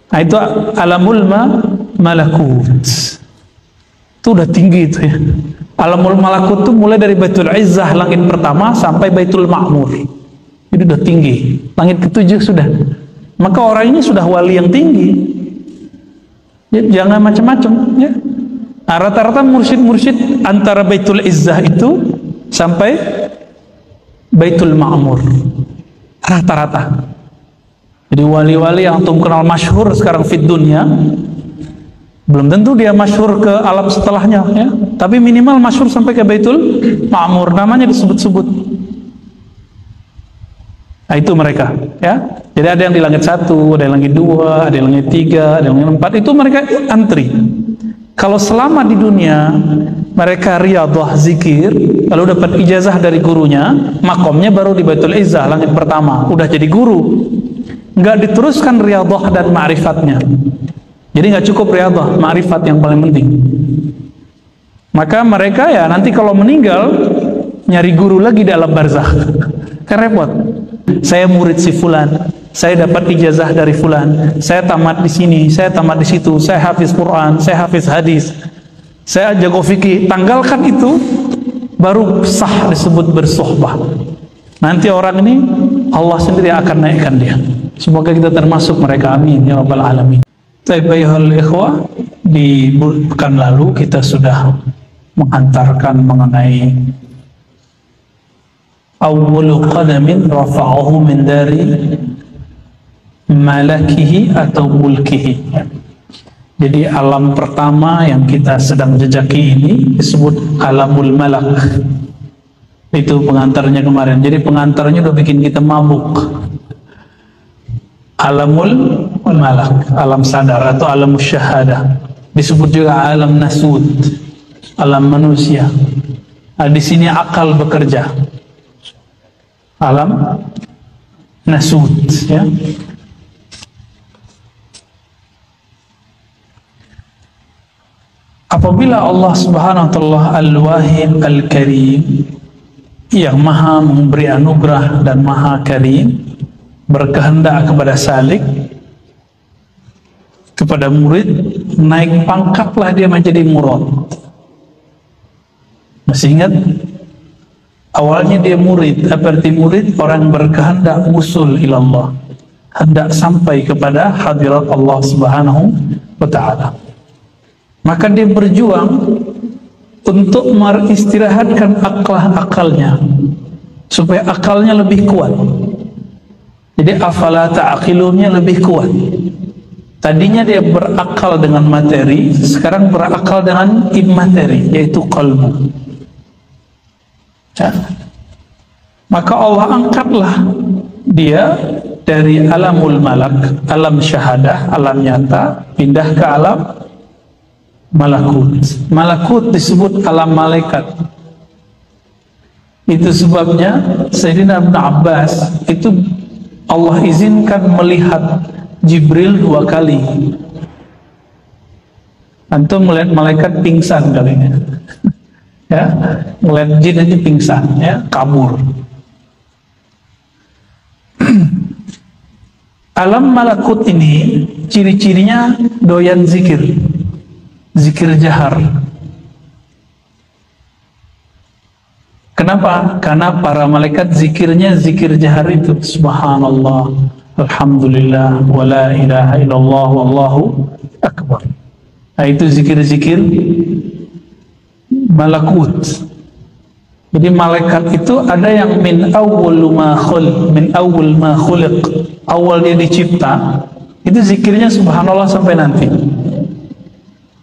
Nah, itu alamul malakut. Itu udah tinggi itu ya. Alamul malakut itu mulai dari Baitul Izzah langit pertama sampai Baitul Ma'mur. Itu udah tinggi. Langit ketujuh sudah. Maka orang ini sudah wali yang tinggi. Ya, jangan macam-macam ya. Nah, rata-rata mursyid-mursyid antara Baitul Izzah itu sampai Baitul Ma'mur. Rata-rata. Jadi wali-wali yang antum kenal masyhur sekarang fid dunya, belum tentu dia masyhur ke alam setelahnya ya. Tapi minimal masyhur sampai ke Baitul Ma'mur, namanya disebut-sebut. Nah, itu mereka ya. Jadi ada yang di langit 1, ada yang langit 2, ada yang langit 3, ada yang langit 4. Itu mereka antri. Kalau selama di dunia mereka riyadhah zikir, lalu dapat ijazah dari gurunya, makomnya baru di Baitul Izzah langit pertama, udah jadi guru. Nggak diteruskan riyadhah dan ma'rifatnya. Jadi nggak cukup riyadhah, ma'rifat yang paling penting. Maka mereka ya nanti kalau meninggal nyari guru lagi di alam barzakh. Kan repot. Saya murid si fulan, saya dapat ijazah dari fulan, saya tamat di sini, saya tamat di situ, saya hafiz Quran, saya hafiz hadis, saya jago fikih. Tanggalkan itu, baru sah disebut bersohbah. Nanti orang ini Allah sendiri akan naikkan dia. Semoga kita termasuk mereka, amin ya rabbal alamin. Tayyibul ikhwah, di pekan lalu kita sudah menghantarkan mengenai awwalu qadamin rafa'ahu min dari malakihi atau mulkihi. Jadi alam pertama yang kita sedang jejaki ini disebut alamul malak. Itu pengantarnya kemarin. Jadi pengantarnya udah bikin kita mabuk. Alamul malak, alam sadar atau alam syahadah. Disebut juga alam nasud, alam manusia. Nah, di sini akal bekerja. Alam nasud ya. Apabila Allah Subhanahu wa taala Al-Wahid Al-Karim yang maha memberi anugerah dan maha karim, berkehendak kepada salik, kepada murid, naik pangkatlah dia menjadi murad. Masih ingat? Awalnya dia murid. Apa arti murid? Orang berkehendak usul ilallah, hendak sampai kepada hadirat Allah Subhanahu wa ta'ala. Maka dia berjuang untuk meristirahatkan akalnya supaya akalnya lebih kuat. Jadi afala ta'qilunnya lebih kuat. Tadinya dia berakal dengan materi, sekarang berakal dengan immateri, yaitu qalbu. Ya. Maka Allah angkatlah dia dari alamul malak, alam syahadah, alam nyata, pindah ke alam malakut. Malakut disebut alam malaikat. Itu sebabnya Sayyidina Ibn Abbas itu Allah izinkan melihat Jibril 2 kali. Antum melihat malaikat pingsan kalinya. Ya, melihat jin aja pingsan, ya, kabur. Alam malakut ini ciri-cirinya doyan zikir, zikir jahar. Kenapa? Karena para malaikat zikirnya zikir jahar itu. Subhanallah, alhamdulillah, wa la ilaha illallah, wallahu akbar. Nah, itu zikir-zikir malakut. Jadi malaikat itu ada yang min awwal ma khuliq, awal dia dicipta, itu zikirnya subhanallah sampai nanti.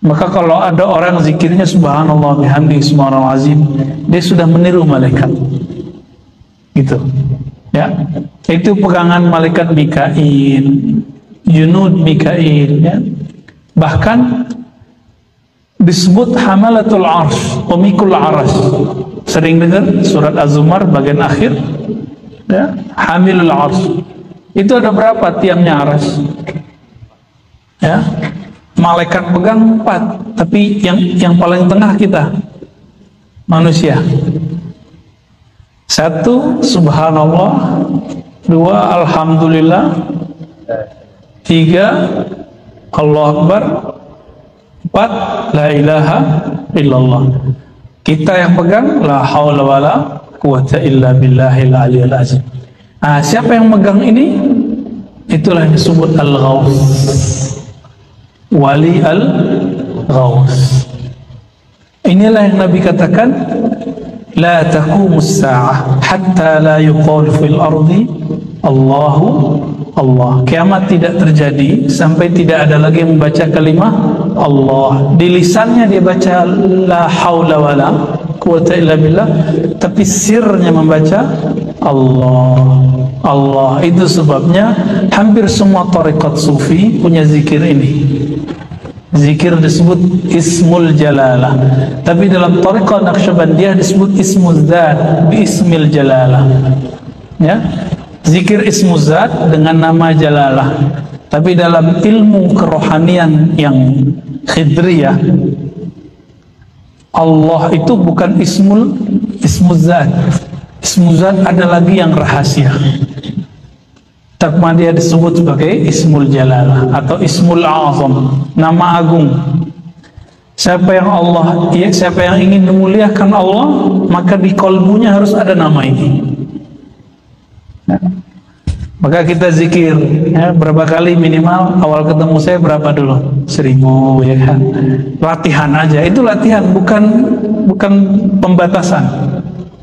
Maka kalau ada orang zikirnya subhanallah bihamdi subhanallah azim, dia sudah meniru malaikat. Gitu. Ya. Itu pegangan malaikat Mikail, junud Mikail, ya. Bahkan disebut hamalatul arsh, pemikul arsh. Sering dengar surat Az-Zumar bagian akhir, ya, hamilul arsh. Itu ada berapa tiangnya arsh? Ya. Malaikat pegang 4, tapi yang paling tengah kita manusia. 1 subhanallah, 2 alhamdulillah, 3 Allah Akbar 4, la ilaha illallah. Kita yang pegang la haula wala quwata illa billahil aliyil azim. Siapa yang megang ini, itulah yang disebut al-ghaus, wali al-ghaus. Inilah yang Nabi katakan, la taqumus sa'ah hatta la yuqal fil ardi Allahu Allah. Kiamat tidak terjadi sampai tidak ada lagi yang membaca kalimah Allah. Di lisannya dia baca la haula wala quwata illa billah, tapi sirnya membaca Allah. Allah. Itu sebabnya hampir semua tarekat sufi punya zikir ini. Zikir disebut ismul jalalah, tapi dalam tarekat Naqsyabandiyah disebut ismul zat bi ismil jalalah. Ya, zikir ismul zat dengan nama jalalah. Tapi dalam ilmu kerohanian yang khidriyah, Allah itu bukan ismul zat. Ismul zat ada lagi yang rahasia. Tapi dia disebut sebagai ismul jalalah atau ismul azam, nama agung. Siapa yang ingin memuliakan Allah, maka di kolbunya harus ada nama ini. Maka kita zikir, berapa kali minimal. Awal ketemu saya berapa dulu? 1000, ya kan? Latihan aja, itu latihan, bukan pembatasan.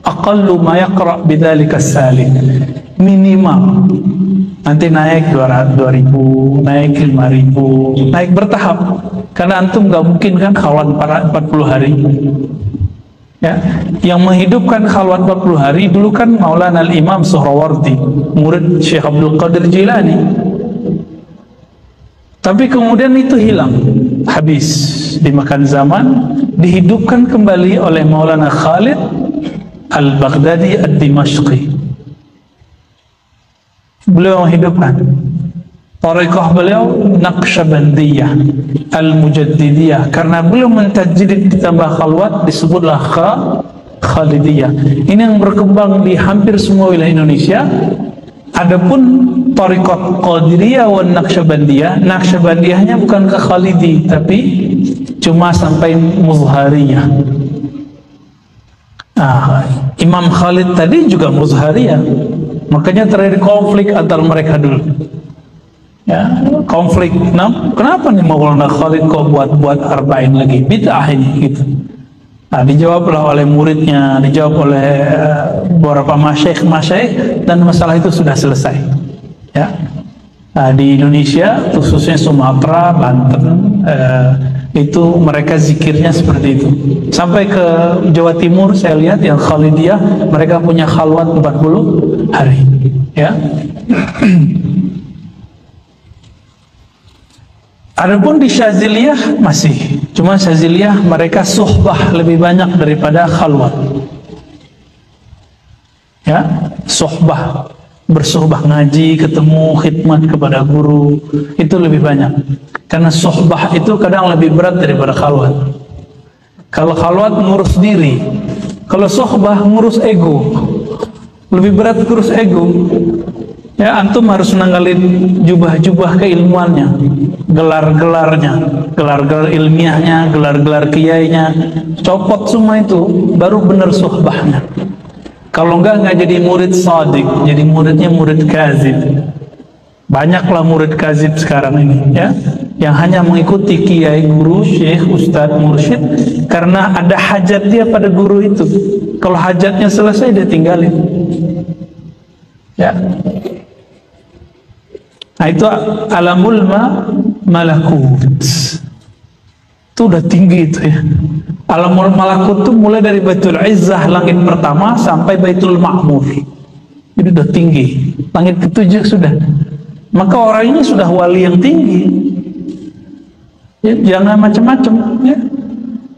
Aqallu ma yaqra bidzalika salik, minimal. Nanti naik 200.000, naik 5.000, naik bertahap. Karena antum gak mungkin kan khalwat 40 hari. Ya, yang menghidupkan khalwat 40 hari dulu kan Maulana Al-Imam Suhrawardi, murid Syekh Abdul Qadir Jilani. Tapi kemudian itu hilang, habis dimakan zaman, dihidupkan kembali oleh Maulana Khalid Al-Baghdadi Ad-Dimashqi. Beliau menghidupkan tarekat beliau Naqsyabandiyah Al-Mujaddidiyah, karena beliau mentajdid ditambah khalwat disebutlah Khalidiyah. Ini yang berkembang di hampir semua wilayah Indonesia. Adapun tarekat Qadiriyah wa Naqsyabandiyah, Naqsyabandiyahnya bukan ke Khalidi tapi cuma sampai Muzhariyah. Imam Khalid tadi juga Muzhariyah. Makanya terjadi konflik antara mereka dulu. Ya, konflik. Kenapa nih Maulana Khalid kok buat arba'in lagi? Bid'ah ini gitu. Dijawablah oleh muridnya, dijawab oleh beberapa masyaikh, dan masalah itu sudah selesai. Ya. Di Indonesia, khususnya Sumatera, Banten, itu mereka zikirnya seperti itu. Sampai ke Jawa Timur saya lihat yang Khalidiyah, mereka punya khalwat 40 hari. Ya. Adapun di Syaziliyah masih, cuma Syaziliyah mereka suhbah lebih banyak daripada khalwat. Ya, suhbah, bersuhbah, ngaji, ketemu, khidmat kepada guru, itu lebih banyak. Karena suhbah itu kadang lebih berat daripada khalwat. Kalau khalwat ngurus diri, kalau suhbah ngurus ego, lebih berat ngurus ego. Ya, antum harus menanggalin jubah-jubah keilmuannya, gelar-gelarnya, gelar-gelar ilmiahnya, gelar-gelar kiainya, copot semua itu, baru benar suhbahnya. Kalau enggak jadi murid sadiq, jadi muridnya murid kazib. Banyaklah murid kazib sekarang ini, ya, yang hanya mengikuti kiai, guru, syekh, ustadz, mursyid karena ada hajat dia pada guru itu. Kalau hajatnya selesai dia tinggalin. Ya. Nah, itu alamul malakut. Itu udah tinggi itu ya. Alamul malakut itu mulai dari Baitul Izzah langit pertama sampai Baitul Ma'mur. Itu udah tinggi. Langit ketujuh sudah. Maka orang ini sudah wali yang tinggi. Ya, jangan macam-macam ya.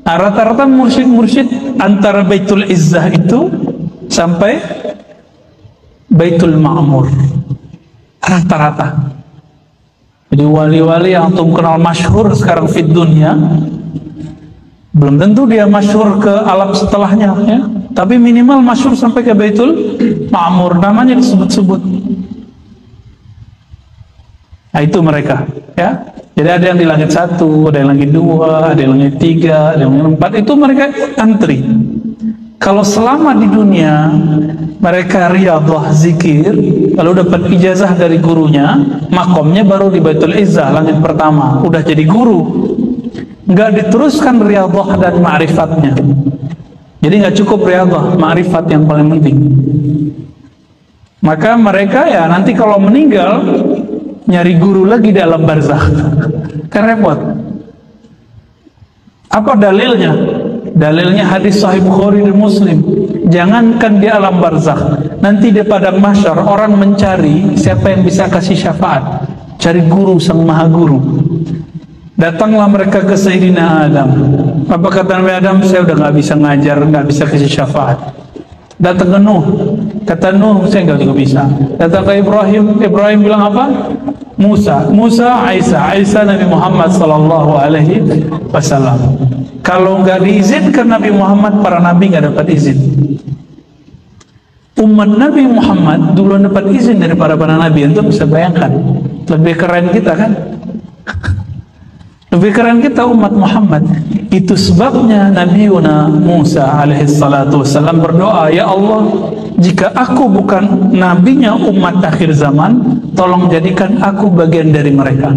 Nah, rata-rata mursyid-mursyid antara Baitul Izzah itu sampai Baitul Ma'mur. Rata-rata. Jadi wali-wali yang antum kenal masyhur sekarang di dunia, belum tentu dia masyhur ke alam setelahnya, ya. Tapi minimal masyhur sampai ke Baitul Ma'mur, namanya disebut-sebut. Nah, itu mereka, ya. Jadi ada yang di langit 1, ada yang langit 2, ada yang langit 3, ada yang langit 4. Itu mereka antri. Kalau selama di dunia mereka riyadhah zikir, lalu dapat ijazah dari gurunya, makomnya baru di Baitul Izzah, langit pertama, udah jadi guru. Nggak diteruskan riyadhah dan ma'rifatnya. Jadi nggak cukup riyadhah, ma'rifat yang paling penting. Maka mereka ya nanti kalau meninggal nyari guru lagi di alam barzakh, kan repot. Apa dalilnya? Dalilnya hadis Sahih Bukhari dan Muslim. Jangankan di alam barzakh, nanti di padang mahsyar orang mencari siapa yang bisa kasih syafaat, cari guru sang maha guru. Datanglah mereka ke Sayyidina Adam. Apa kata Nabi Adam? Saya udah nggak bisa ngajar, nggak bisa kasih syafaat. Datang ke Nuh, kata Nuh saya nggak juga bisa. Datang ke Ibrahim, Ibrahim bilang apa? Musa, Isa Nabi Muhammad sallallahu alaihi wasallam. Kalau nggak diizinkan Nabi Muhammad, para nabi nggak dapat izin. Umat Nabi Muhammad dulu dapat izin dari para nabi. Untuk bisa bayangkan, lebih keren kita kan? Lebih keren kita umat Muhammad. Itu sebabnya Nabi Musa alaihi salatu wassalam berdoa, ya Allah, jika aku bukan nabinya umat akhir zaman, tolong jadikan aku bagian dari mereka.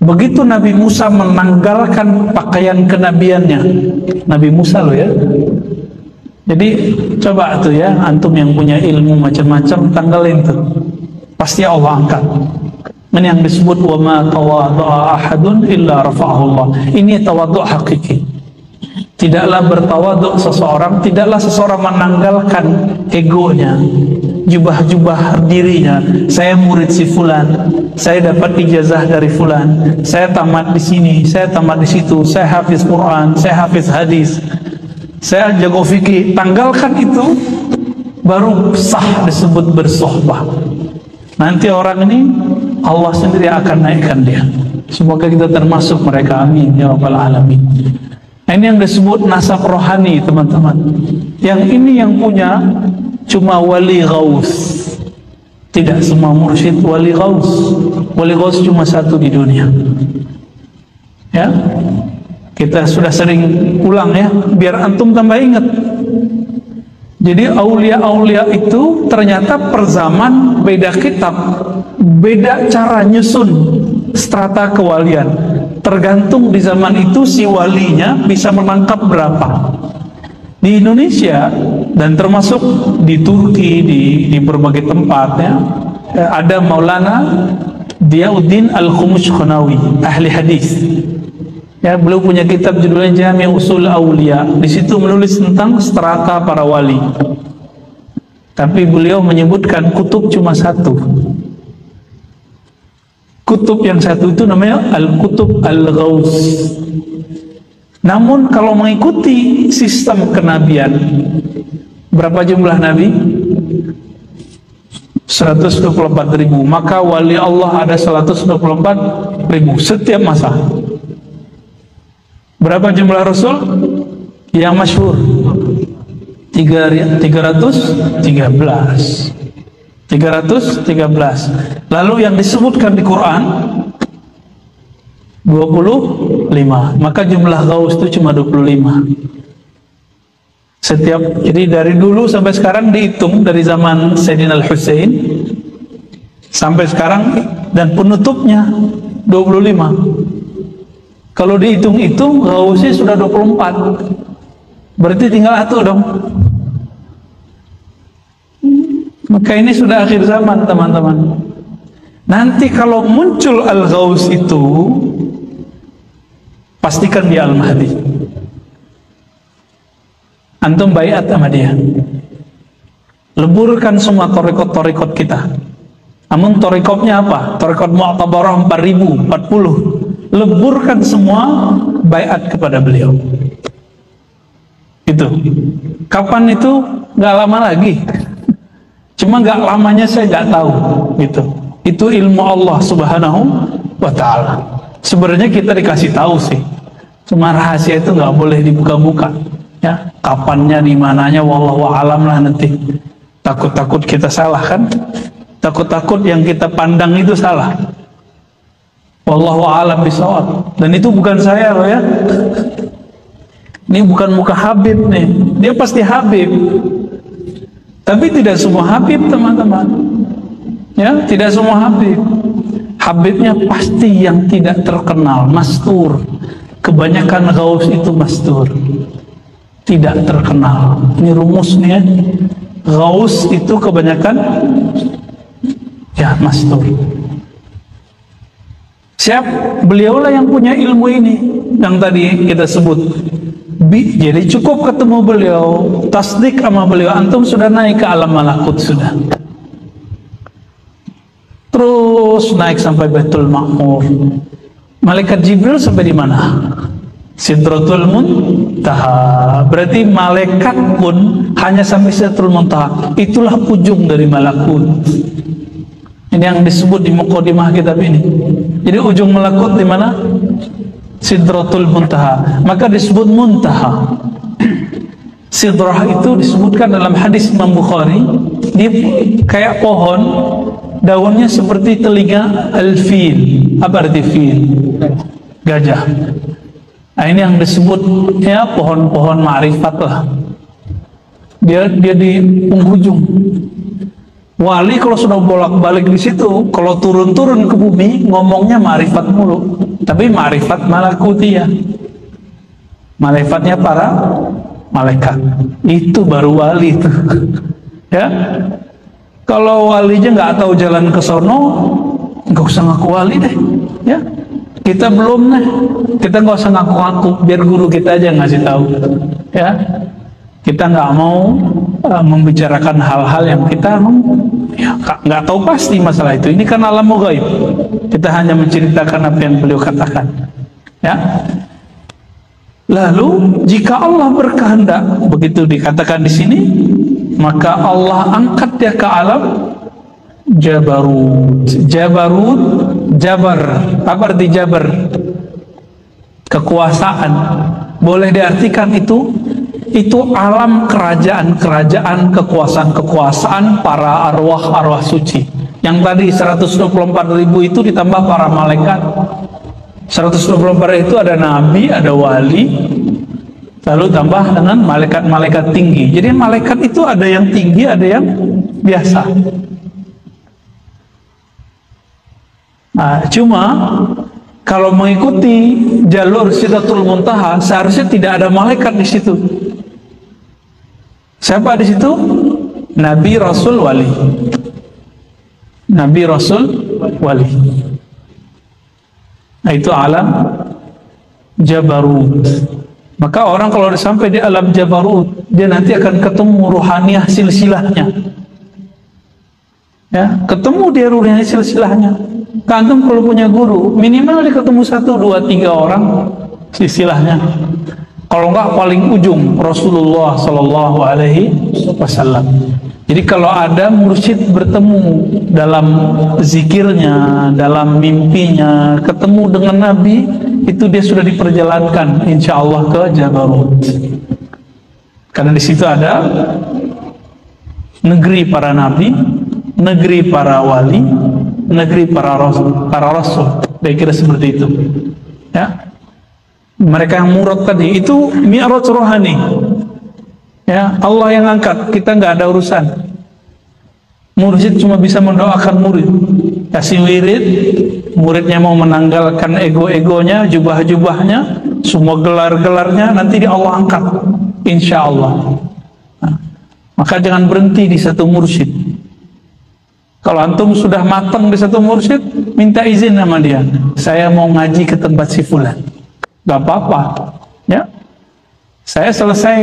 Begitu Nabi Musa menanggalkan pakaian kenabiannya, Nabi Musa loh ya. Jadi coba tuh ya, antum yang punya ilmu macam-macam, tanggalin tuh, pasti Allah angkat. Ini yang disebut wa ma tawadha'a ahadun illa rafa'ahu Allah. Ini tawadhu' hakiki. Tidaklah bertawadhu seseorang, tidaklah seseorang menanggalkan egonya, jubah-jubah dirinya. Saya murid si fulan, saya dapat ijazah dari fulan, saya tamat di sini, saya tamat di situ, saya hafiz Quran, saya hafiz hadis, saya jago fikih. Tanggalkan itu, baru sah disebut bersohbah. Nanti orang ini Allah sendiri akan naikkan dia. Semoga kita termasuk mereka, amin ya rabbal alamin. Nah, ini yang disebut nasab rohani, teman-teman. Yang ini yang punya cuma wali ghaus. Tidak semua mursyid wali ghaus. Wali ghaus cuma satu di dunia. Ya, kita sudah sering ulang ya, biar antum tambah ingat. Jadi aulia-aulia itu ternyata per zaman beda kitab, beda cara nyusun strata kewalian. Tergantung di zaman itu si walinya bisa menangkap berapa. Di Indonesia dan termasuk di Turki, di berbagai tempat ya, ada Maulana Diyauddin Al-Khumushkhonawi, ahli hadis. Ya, beliau punya kitab judulnya Jami' Usul Aulia. Di situ menulis tentang strata para wali. Tapi beliau menyebutkan kutub cuma satu. Kutub yang satu itu namanya Al-Kutub Al-Ghaus. Namun kalau mengikuti sistem kenabian, berapa jumlah nabi? 124.000. Maka wali Allah ada 124.000 setiap masa. Berapa jumlah Rasul? Yang masyhur 313. Lalu yang disebutkan di Quran 25. Maka jumlah Ghaus itu cuma 25. Jadi dari dulu sampai sekarang dihitung, dari zaman Sayyidina Al-Husain sampai sekarang, dan penutupnya 25. Kalau dihitung-hitung Ghausnya sudah 24. Berarti tinggal satu dong. Maka ini sudah akhir zaman, teman-teman. Nanti kalau muncul Al-Ghaus itu, pastikan dia Al-Mahdi. Antum baiat sama dia. Leburkan semua torikot-torikot kita. Namun torikotnya apa? Torikot Mu'tabarah 4040. Leburkan semua, baiat kepada beliau. Itu. Kapan itu? Gak lama lagi. Cuma gak lamanya saya gak tahu. Gitu. Itu ilmu Allah Subhanahu wa ta'ala. Sebenarnya kita dikasih tahu sih. Cuma rahasia itu gak boleh dibuka-buka. Ya, kapannya, di mananya, wallahu a'lam lah nanti. Takut-takut kita salah kan? Takut-takut yang kita pandang itu salah. Wallahu a'lam bishawab. Dan itu bukan saya loh ya. Ini bukan muka Habib nih. Dia pasti Habib. Tapi tidak semua Habib, teman-teman. Ya, tidak semua Habib. Habibnya pasti yang tidak terkenal, mastur. Kebanyakan gaus itu mastur, tidak terkenal. Ini rumusnya. Gaus itu kebanyakan ya mastur. Siap, beliaulah yang punya ilmu ini yang tadi kita sebut. Jadi cukup ketemu beliau, tasdik sama beliau, antum sudah naik ke alam malakut sudah. Terus naik sampai Baitul Ma'mur. Malaikat Jibril sampai di mana? Sidratul Muntaha. Berarti malaikat pun hanya sampai Sidratul Muntaha. Itulah ujung dari malakut. Ini yang disebut di mukadimah kitab ini. Jadi ujung malakut di mana? Sidratul Muntaha. Maka disebut Muntaha. Sidrah itu disebutkan dalam hadis Imam Bukhari, dia kayak pohon, daunnya seperti telinga al-fil. Apa arti fil? Gajah. Nah, ini yang disebut ya pohon-pohon ma'rifat lah. Dia di penghujung. Wali kalau sudah bolak-balik di situ, kalau turun-turun ke bumi ngomongnya ma'rifat mulu, tapi ma'rifat malakutiyah. Ma'rifatnya para malaikat. Itu baru wali itu. Ya. Kalau walinya nggak tahu jalan ke sono, nggak usah ngaku wali deh. Ya. Kita belum nih. Kita nggak usah ngaku-ngaku, biar guru kita aja ngasih tahu. Ya. Kita nggak mau membicarakan hal-hal yang kita nggak tahu pasti masalah itu. Ini kan alam ghaib. Kita hanya menceritakan apa yang beliau katakan. Ya. Lalu jika Allah berkehendak, begitu dikatakan di sini, maka Allah angkat dia ke alam Jabarut. Jabarut, Jabar. Apa arti Jabar? Kekuasaan. Boleh diartikan itu alam kerajaan-kerajaan, kekuasaan-kekuasaan para arwah-arwah suci. Yang tadi 124.000 itu ditambah para malaikat. 124 itu ada nabi, ada wali, lalu tambah dengan malaikat-malaikat tinggi. Jadi malaikat itu ada yang tinggi, ada yang biasa. Nah, cuma kalau mengikuti jalur Sidratul Muntaha, seharusnya tidak ada malaikat di situ. Siapa di situ? Nabi, Rasul, Wali. Nabi, Rasul, Wali. Nah, itu alam Jabarut. Maka orang kalau sampai di alam Jabarut, dia nanti akan ketemu ruhaniyah silsilahnya. Ya, ketemu dia ruhaniyah silsilahnya. Kantum kalau punya guru, minimal dia ketemu 1, 2, 3 orang silsilahnya. Kalau enggak paling ujung Rasulullah Sallallahu Alaihi Wasallam. Jadi kalau ada mursyid bertemu dalam zikirnya, dalam mimpinya, ketemu dengan Nabi, itu dia sudah diperjalankan insya Allah ke Jabarut. Karena di situ ada negeri para nabi, negeri para wali, negeri para rasul. Saya kira seperti itu. Ya, mereka yang murad tadi itu mi'raj rohani. Ya, Allah yang angkat, kita nggak ada urusan. Mursyid cuma bisa mendoakan murid, kasih wirid, muridnya mau menanggalkan ego-egonya, jubah-jubahnya, semua gelar-gelarnya, nanti Allah angkat, insya Allah. Nah, maka jangan berhenti di satu mursyid. Kalau antum sudah matang di satu mursyid, minta izin sama dia, saya mau ngaji ke tempat si fulan, gak apa-apa. Ya, saya selesai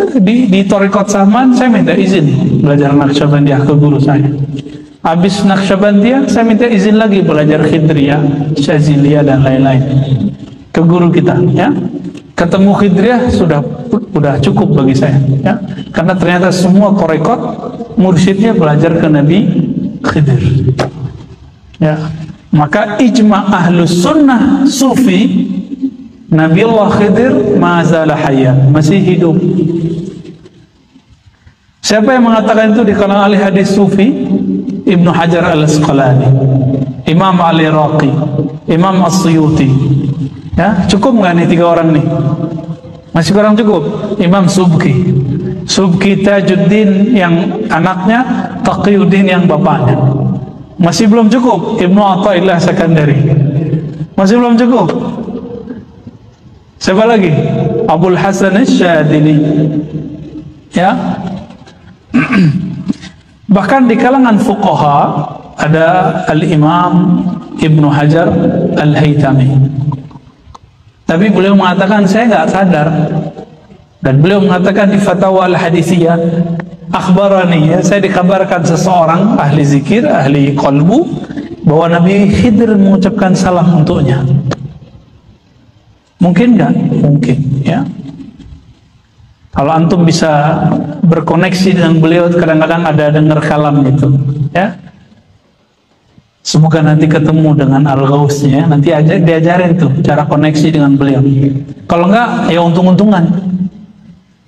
di Thariqat Saman, saya minta izin belajar Naqsyabandiyah ke guru saya. Habis Naqsyabandiyah, saya minta izin lagi belajar Khidriyah, Syaziliyah dan lain-lain ke guru kita. Ya, ketemu Khidriyah sudah cukup bagi saya. Ya, karena ternyata semua Thariqat mursyidnya belajar ke Nabi Khidir. Ya, maka ijma ahlus sunnah sufi, Nabi Allah Khidir ma'azala hayya, masih hidup. Siapa yang mengatakan itu di kalangan ahli hadis sufi? Ibnu Hajar al-Asqalani. Imam Al-Iraqi, Imam As-Suyuti. Ya, cukup nggak nih 3 orang nih? Masih kurang cukup. Imam Subki, Subki Tajuddin yang anaknya, Taqiyuddin yang bapaknya. Masih belum cukup. Ibnu Athaillah Sakandari. Masih belum cukup. Siapa lagi? Abul Hasan Asy-Syadzili. Ya. Bahkan di kalangan fuqaha ada Al-Imam Ibnu Hajar Al-Haytami. Tapi beliau mengatakan saya nggak sadar, dan beliau mengatakan di Fatwa Al-Hadithiyah, akhbarani, ya, saya dikabarkan seseorang ahli zikir, ahli qalbu, bahwa Nabi Khidir mengucapkan salam untuknya. Mungkin nggak? Mungkin, ya. Kalau antum bisa berkoneksi dengan beliau, kadang-kadang ada dengar kalam gitu, ya. Semoga nanti ketemu dengan Al-Ghausnya, nanti diajarin tuh cara koneksi dengan beliau. Kalau enggak, ya untung-untungan.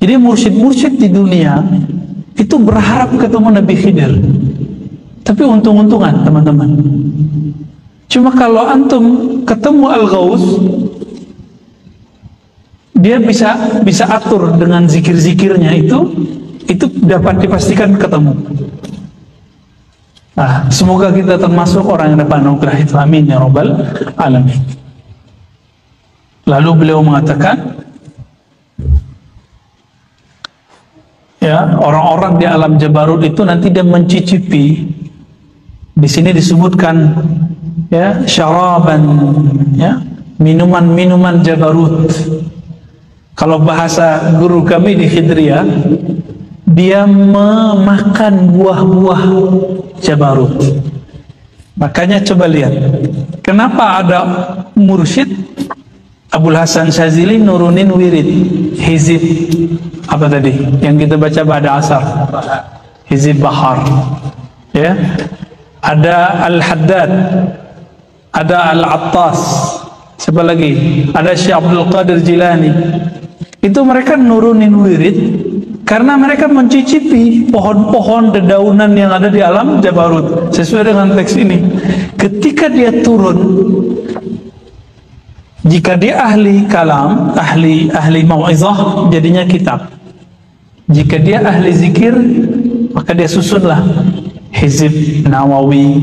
Jadi mursyid-mursyid di dunia itu berharap ketemu Nabi Khidir, tapi untung-untungan teman-teman. Cuma kalau antum ketemu Al-Ghaus, dia bisa atur dengan zikir-zikirnya, itu dapat dipastikan ketemu. Nah, semoga kita termasuk orang yang dapat anugerah itu. Amin ya rabbal alamin. Lalu beliau mengatakan, ya, orang-orang di alam Jabarut itu nanti dia mencicipi. Di sini disebutkan, ya, syaraban, ya, minuman-minuman Jabarut. Kalau bahasa guru kami di Khidriyah, dia memakan buah-buah Jabarut. Makanya coba lihat, kenapa ada mursyid Abul Hasan Syadzili nurunin wirid hizib apa tadi yang kita baca pada asar, hizib bahar, ya. Ada Al-Haddad, ada Al-Attas, siapa lagi, ada Syekh Abdul Qadir Jilani. Itu mereka nurunin wirid karena mereka mencicipi pohon-pohon dedaunan yang ada di alam Jabarut. Sesuai dengan teks ini, ketika dia turun, jika dia ahli kalam, ahli mau'izah, jadinya kitab. Jika dia ahli zikir, maka dia susunlah Hizib Nawawi,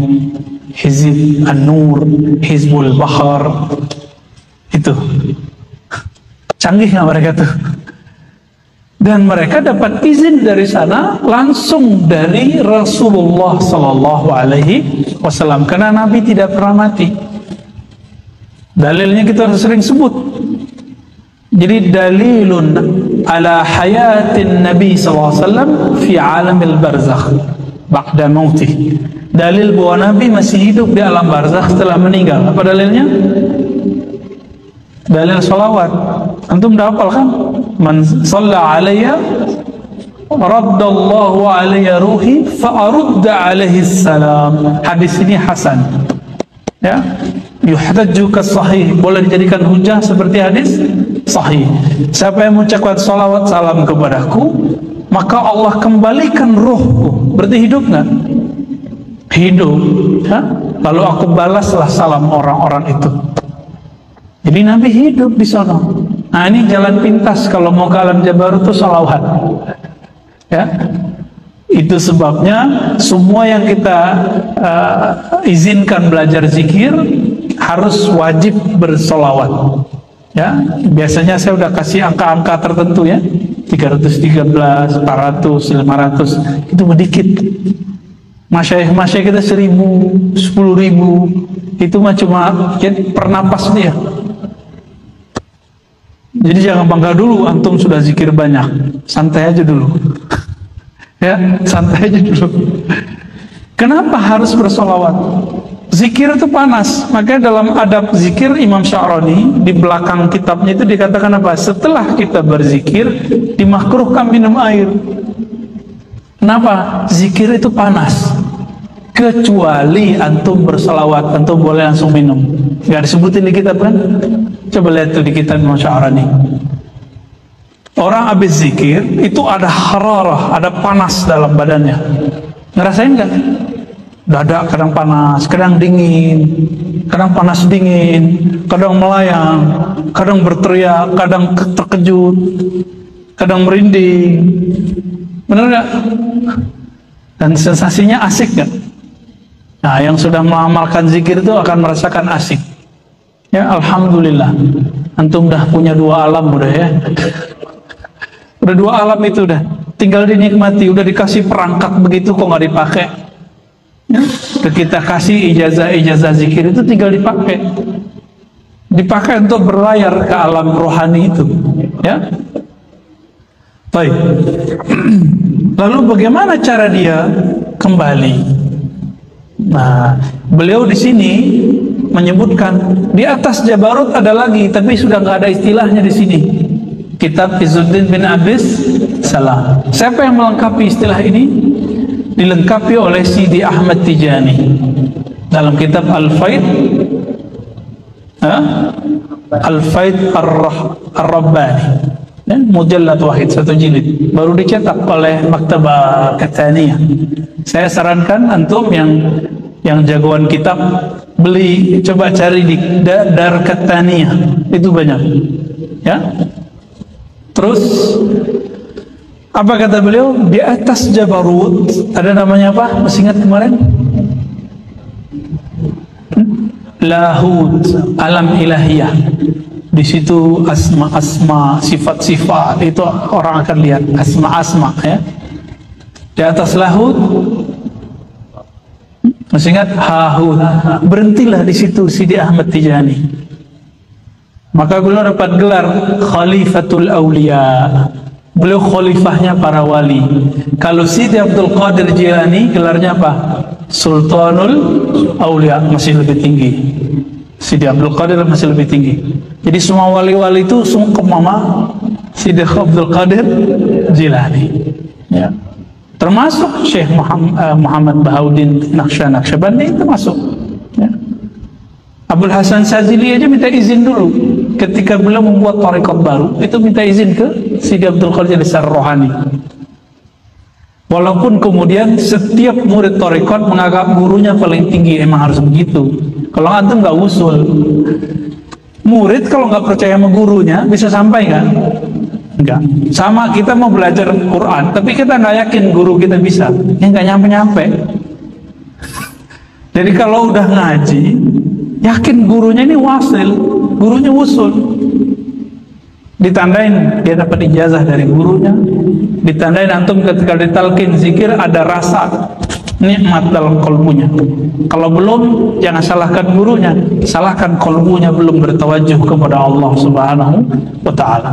Hizib An-Nur, Hizbul Bahar. Itu canggih nggak mereka tuh? Dan mereka dapat izin dari sana langsung dari Rasulullah Sallallahu Alaihi Wasallam, karena Nabi tidak pernah mati. Dalilnya kita sering sebut. Jadi dalilun ala hayatin Nabi Sallallahu Alaihi Wasallam fi alamil barzakh ba'da mautih. Dalil bahwa Nabi masih hidup di alam barzakh setelah meninggal. Apa dalilnya? Dalil salawat. Antum dah hafal kan? Man shalla alayya raddallahu alayya ruhi fa arudda alaihi salam. Hadis ini hasan, ya, yuhtaju ka sahih, boleh dijadikan hujah seperti hadis sahih. Siapa yang mengucapkan salawat salam kepadaku, maka Allah kembalikan ruhku. Berarti hidup nggak? Hidup, ya? Lalu aku balaslah salam orang-orang itu. Jadi Nabi hidup di sana. Nah, ini jalan pintas kalau mau ke alam Jabarut itu salawat, ya. Itu sebabnya semua yang kita izinkan belajar zikir harus wajib bersolawat, ya. Biasanya saya udah kasih angka-angka tertentu, ya, 313, 400, 500, itu sedikit. Masyaikh kita 1000, 10.000, itu mah cuma per napas dia. Jadi jangan bangga dulu antum sudah zikir banyak, santai aja dulu. Ya, santai aja dulu. Kenapa harus bersolawat? Zikir itu panas. Makanya dalam adab zikir Imam Sya'rani di belakang kitabnya itu dikatakan apa? Setelah kita berzikir dimakruhkan minum air. Kenapa? Zikir itu panas. Kecuali antum bersolawat, antum boleh langsung minum. Gak disebutin di kitab kan? Coba lihat tuh di kitab Imam Sya'rani. Orang habis zikir itu ada hararah, ada panas dalam badannya. Ngerasain nggak? Dada kadang panas, kadang dingin, kadang panas dingin, kadang melayang, kadang berteriak, kadang terkejut, kadang merinding. Benar nggak? Dan sensasinya asik nggak? Nah, yang sudah mengamalkan zikir itu akan merasakan asik. Ya, alhamdulillah. Antum dah punya dua alam udah ya. Udah dua alam itu udah. Tinggal dinikmati. Udah dikasih perangkat begitu kok nggak dipakai. Ya, kita kasih ijazah zikir itu tinggal dipakai untuk berlayar ke alam rohani itu, ya. Baik. Lalu bagaimana cara dia kembali? Nah, beliau di sini menyebutkan di atas Jabarut ada lagi, tapi sudah nggak ada istilahnya di sini. Kitab Izzuddin bin Abdis Salam. Siapa yang melengkapi istilah ini? Dilengkapi oleh Sidi Ahmad Tijani dalam kitab Al-Faid Ar-Rabbani, mujallad wahid, 1 jilid, baru dicetak oleh Maktabah Kataniyah. Saya sarankan antum yang jagoan kitab beli, coba cari di Dar Kataniyah, itu banyak ya. Terus apa kata beliau? Di atas Jabarut ada namanya apa? Masih ingat kemarin? Lahut, alam ilahiyah. Di situ asma-asma, sifat-sifat itu orang akan lihat, asma-asma ya. Di atas Lahut, masih ingat? Hahut. Berhentilah di situ Sidi Ahmad Tijani. Maka beliau dapat gelar Khalifatul Aulia. Beliau khalifahnya para wali. Kalau Sidi Abdul Qadir Jilani gelarnya apa? Sultanul Aulia, masih lebih tinggi. Sidi Abdul Qadir masih lebih tinggi. Jadi semua wali-wali itu sungkem mama Sidi Abdul Qadir Jilani. Ya. Termasuk Syekh Muhammad Bahauddin Naqsyabandi termasuk. Ya. Abdul Hasan Sazili aja minta izin dulu ketika beliau membuat tarekat baru, itu minta izin ke Sidi Abdul Qadir secara rohani. Walaupun kemudian setiap murid tarekat menganggap gurunya paling tinggi, emang harus begitu. Kalau antum nggak usul, murid kalau nggak percaya sama gurunya bisa sampai nggak? Enggak. Sama kita mau belajar Quran, tapi kita nggak yakin guru kita bisa, ya nggak nyampe-nyampe. Jadi kalau udah ngaji, yakin gurunya ini wasil, gurunya usul, ditandain dia dapat ijazah dari gurunya, ditandain antum ketika ditalkin zikir ada rasa nikmat dalam kolbunya. Kalau belum, jangan salahkan gurunya, salahkan kolbunya belum bertawajuh kepada Allah Subhanahu wa Ta'ala.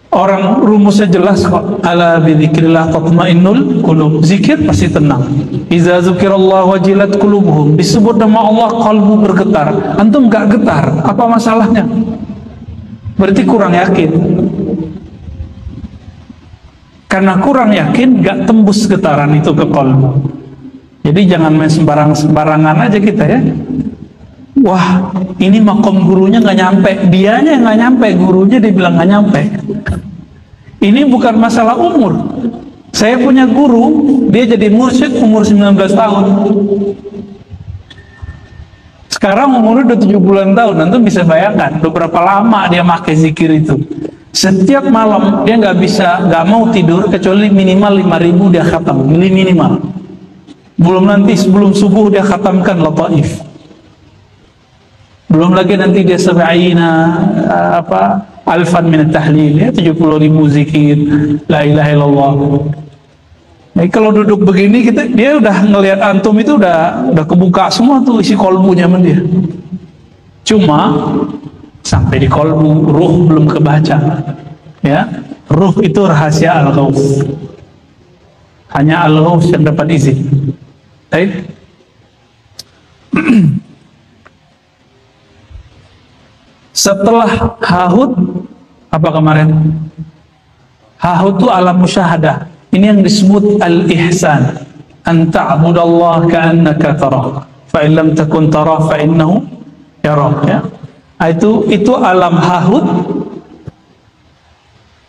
Orang rumusnya jelas kok. Ala bidzikrillah tatmainnul qulub. Zikir pasti tenang. Iza dzukirallahu wajilat qulubuhum. Disebut nama Allah kalbu bergetar. Antum gak getar, apa masalahnya? Berarti kurang yakin. Karena kurang yakin gak tembus getaran itu ke kalbu. Jadi jangan main sembarangan aja kita ya. Wah, ini makom gurunya nggak nyampe, dianya yang nggak nyampe, gurunya dibilang nggak nyampe. Ini bukan masalah umur. Saya punya guru, dia jadi mursyid umur 19 tahun. Sekarang umurnya udah 70-an tahun, nanti bisa bayangkan beberapa lama dia pakai zikir itu. Setiap malam dia nggak mau tidur kecuali minimal 5.000 dia khatam, minimal. Belum nanti sebelum subuh dia khatamkan lataif. Belum lagi nanti dia sabaina alfan min tahlil ya, 70.000 zikir la ilaha illallah. Nah, kalau duduk begini dia udah ngelihat antum itu udah kebuka semua tuh isi kolbunya sama dia. Cuma sampai di kolbu, ruh belum kebaca. Ya, ruh itu rahasia al-ghaus. Hanya al-ghaus yang dapat izin. Baik. Setelah Hahut, apa kemarin? Hahut itu alam musyahadah. Ini yang disebut al-ihsan. An ta'budallaha ka'annaka tarah. Fa in lam takun tarah fa innahu yarah. Ya. Itu alam Hahut.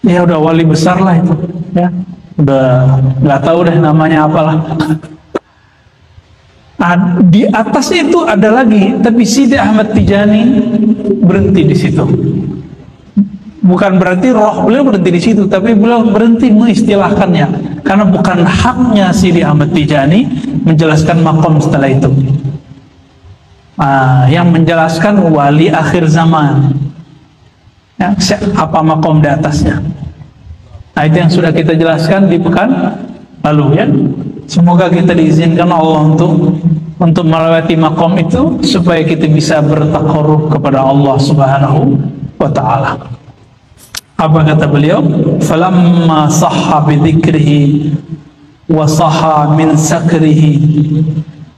Ya udah wali besar lah itu. Ya. Udah nggak tahu deh namanya apalah. Nah, di atas itu ada lagi, tapi Sidi Ahmad Tijani berhenti di situ. Bukan berarti roh beliau berhenti di situ, tapi beliau berhenti mengistilahkannya, karena bukan haknya Sidi Ahmad Tijani menjelaskan makom setelah itu. Yang menjelaskan wali akhir zaman, ya, apa makom di atasnya. Nah, itu yang sudah kita jelaskan di pekan lalu, ya. Semoga kita diizinkan Allah untuk melewati makom itu supaya kita bisa bertaqarrub kepada Allah Subhanahu wa ta'ala. Apa kata beliau? Falamma sahha bidzikrihi wa sahha min sakrihi.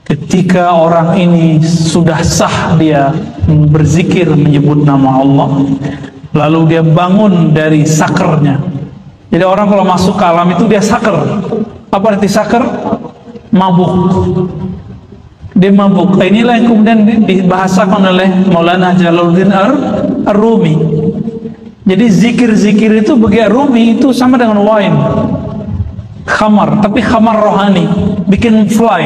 Ketika orang ini sudah sah dia berzikir menyebut nama Allah, lalu dia bangun dari sakernya. Jadi orang kalau masuk ke alam itu dia saker. Apa arti saker? Mabuk. Dia mabuk. Inilah yang kemudian dibahasakan oleh Maulana Jalaluddin Ar-Rumi. Jadi zikir-zikir itu bagi Ar-Rumi itu sama dengan wine, khamar, tapi khamar rohani, bikin fly.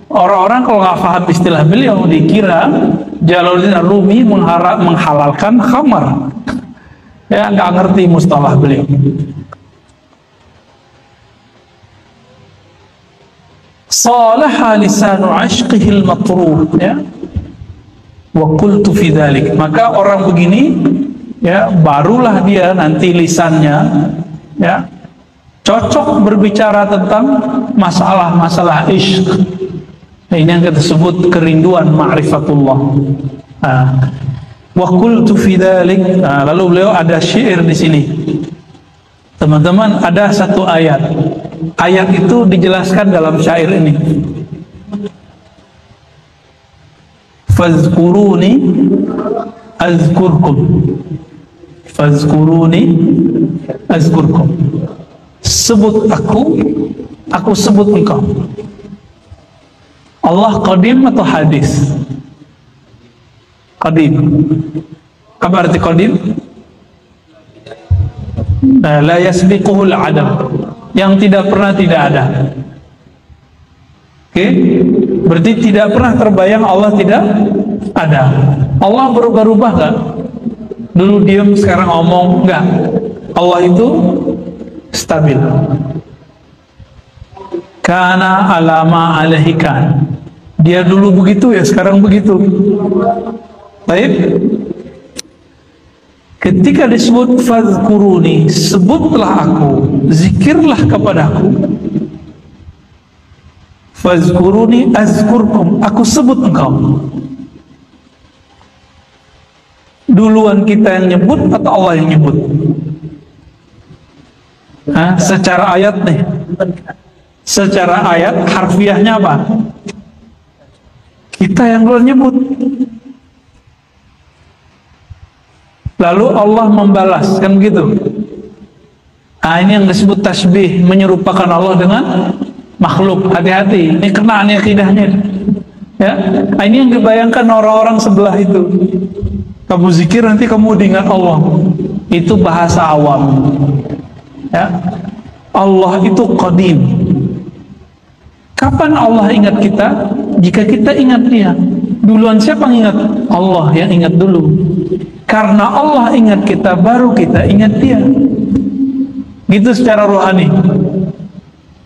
Orang-orang kalau nggak paham istilah beliau dikira Jalaluddin Ar-Rumi menghalalkan khamar. Ya, nggak ngerti mustalah beliau. Salaha lisanu ashqihil matruh, ya. Wa qultu fi dzalik. Maka orang begini, ya, barulah dia nanti lisannya, ya, cocok berbicara tentang masalah-masalah ishq. Ini yang kita sebut kerinduan ma'rifatullah. Wa qultu fi dzalik. Lalu beliau ada syair di sini. Teman-teman, ada satu ayat. Ayat itu dijelaskan dalam syair ini. Fazkuruni azkurkum. Fazkuruni azkurkum. Sebut aku sebut engkau. Allah qadim atau hadis? Qadim. Apa arti qadim? La yasbiquhul adam. Yang tidak pernah tidak ada. Oke? Berarti tidak pernah terbayang Allah tidak ada. Allah berubah-ubah nggak? Dulu diam, sekarang ngomong, nggak. Allah itu stabil. Kana alama alaihikan. Dia dulu begitu, ya sekarang begitu. Baik. Ketika disebut fazkuruni, sebutlah aku, zikirlah kepadaku. Fazkuruni azkurkum, aku sebut engkau. Duluan kita yang nyebut atau Allah yang nyebut? Secara ayat nih. Secara ayat harfiahnya apa? Kita yang duluan nyebut. Lalu Allah membalas, kan begitu? Ini yang disebut tasbih, menyerupakan Allah dengan makhluk. Hati-hati, ini kena akidahnya. Ya, ini yang dibayangkan orang-orang sebelah itu. Kamu zikir nanti kamu diingat Allah. Itu bahasa awam. Ya, Allah itu qadim. Kapan Allah ingat kita? Jika kita ingat Dia. Duluan siapa yang ingat? Allah yang ingat dulu. Karena Allah ingat kita, baru kita ingat Dia. Gitu secara rohani.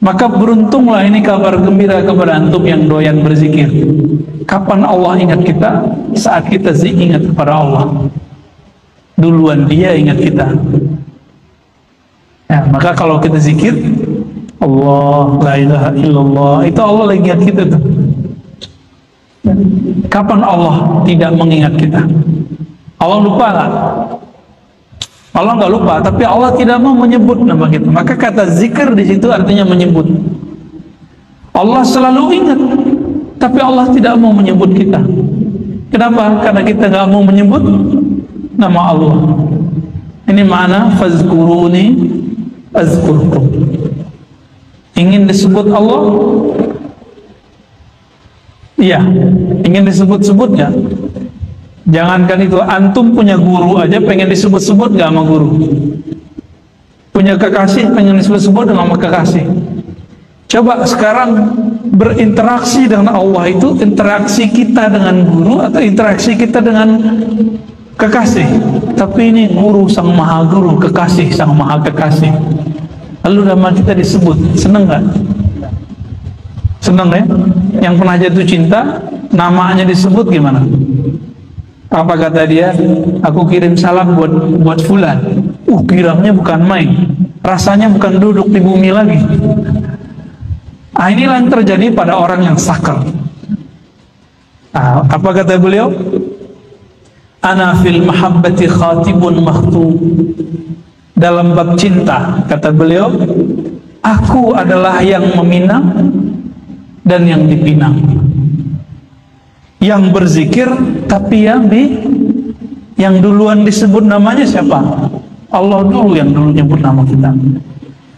Maka beruntunglah, ini kabar gembira kepada antum yang doyan berzikir. Kapan Allah ingat kita? Saat kita ingat kepada Allah. Duluan Dia ingat kita. Ya, maka kalau kita zikir, Allah, la ilaha illallah, itu Allah lagi ingat kita tuh. Kapan Allah tidak mengingat kita? Allah lupa nggak? Allah nggak lupa, tapi Allah tidak mau menyebut nama kita. Maka kata zikir di situ artinya menyebut. Allah selalu ingat, tapi Allah tidak mau menyebut kita. Kenapa? Karena kita nggak mau menyebut nama Allah. Ini makna fazkuruni azkurkum. Ingin disebut Allah? Iya. Ingin disebut-sebut nggak? Jangankan itu, antum punya guru aja pengen disebut-sebut gak sama guru. Punya kekasih pengen disebut-sebut sama kekasih. Coba sekarang berinteraksi dengan Allah itu interaksi kita dengan guru atau interaksi kita dengan kekasih? Tapi ini guru sang maha guru, kekasih sang maha kekasih. Lalu nama kita disebut, seneng nggak? Seneng ya? Yang pernah jatuh cinta, namanya disebut gimana? Apa kata dia? Aku kirim salam buat fulan. Kiramnya bukan main, rasanya bukan duduk di bumi lagi. Inilah yang terjadi pada orang yang sakral. Apa kata beliau? Ana fil mahabbati khatibun makhtub. Dalam bab cinta, kata beliau, aku adalah yang meminang dan yang dipinang, yang berzikir, tapi yang duluan disebut namanya siapa? Allah dulu yang dulu nyebut nama kita.